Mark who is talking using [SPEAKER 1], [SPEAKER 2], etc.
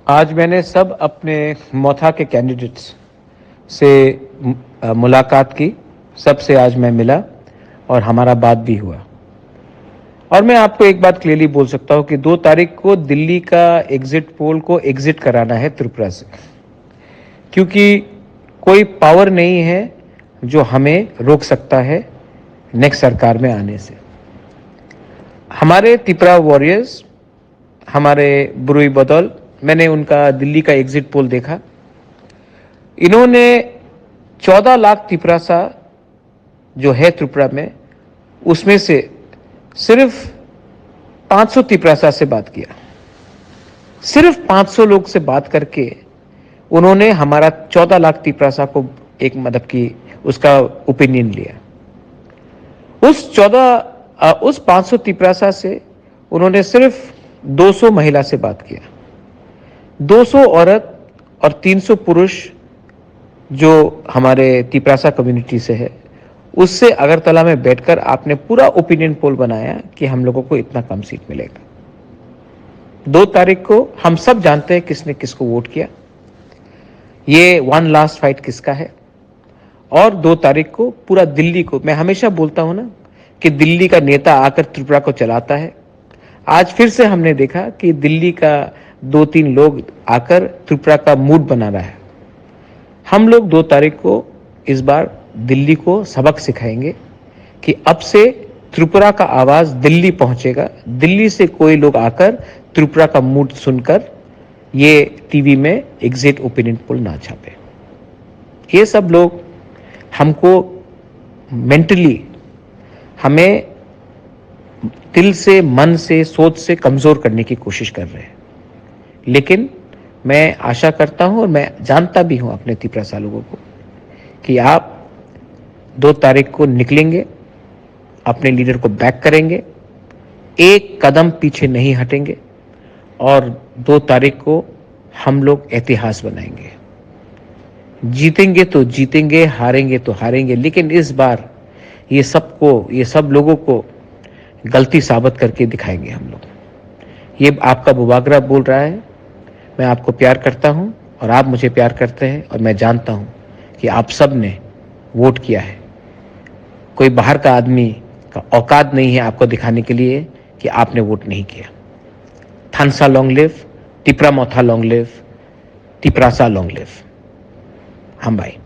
[SPEAKER 1] आज मैंने सब अपने मोथा के कैंडिडेट्स से मुलाकात की। सबसे आज मैं मिला और हमारा बात भी हुआ। और मैं आपको एक बात क्लियरली बोल सकता हूं कि 2 तारीख को दिल्ली का एग्जिट पोल को एग्जिट कराना है त्रिपुरा से, क्योंकि कोई पावर नहीं है जो हमें रोक सकता है नेक्स्ट सरकार में आने से। हमारे त्रिपुरा वॉरियर्स, हमारे बुरुई बदौल, मैंने उनका दिल्ली का एग्जिट पोल देखा। इन्होंने 14 लाख त्रिपुरासा जो है त्रिपुरा में, उसमें से सिर्फ 500 त्रिपुरासा से बात किया। सिर्फ 500 लोग से बात करके उन्होंने हमारा 14 लाख त्रिपुरासा को एक मतलब की उसका ओपिनियन लिया। उस 500 त्रिपुरासा से उन्होंने सिर्फ 200 महिला से बात किया। 200 औरत और 300 पुरुष जो हमारे त्रिपुरासा कम्युनिटी से है, उससे अगरतला में बैठकर आपने पूरा ओपिनियन पोल बनाया कि हम लोगों को इतना कम सीट मिलेगा। 2 तारीख को हम सब जानते हैं किसने किसको वोट किया, ये वन लास्ट फाइट किसका है। और 2 तारीख को पूरा दिल्ली को, मैं हमेशा बोलता हूं ना कि दिल्ली का नेता आकर त्रिपुरा को चलाता है। आज फिर से हमने देखा कि दिल्ली का 2-3 लोग आकर त्रिपुरा का मूड बना रहा है। हम लोग 2 तारीख को इस बार दिल्ली को सबक सिखाएंगे कि अब से त्रिपुरा का आवाज दिल्ली पहुंचेगा। दिल्ली से कोई लोग आकर त्रिपुरा का मूड सुनकर ये टीवी में एग्जिट ओपिनियन पोल ना छापे। ये सब लोग हमको मेंटली, हमें दिल से, मन से, सोच से कमजोर करने की कोशिश कर रहे हैं। लेकिन मैं आशा करता हूं और मैं जानता भी हूं अपने त्रिपुरासा लोगों को कि आप 2 तारीख को निकलेंगे, अपने लीडर को बैक करेंगे, एक कदम पीछे नहीं हटेंगे और 2 तारीख को हम लोग इतिहास बनाएंगे। जीतेंगे तो जीतेंगे, हारेंगे तो हारेंगे, लेकिन इस बार ये सब लोगों को गलती साबित करके दिखाएंगे हम लोग। ये आपका बुबागरा बोल रहा है, मैं आपको प्यार करता हूं और आप मुझे प्यार करते हैं और मैं जानता हूं कि आप सब ने वोट किया है। कोई बाहर का आदमी का औकात नहीं है आपको दिखाने के लिए कि आपने वोट नहीं किया। थानसा लॉन्ग लिव, त्रिपुरा मोथा लॉन्ग लिव, त्रिपुरासा लॉन्ग लिव। हम भाई।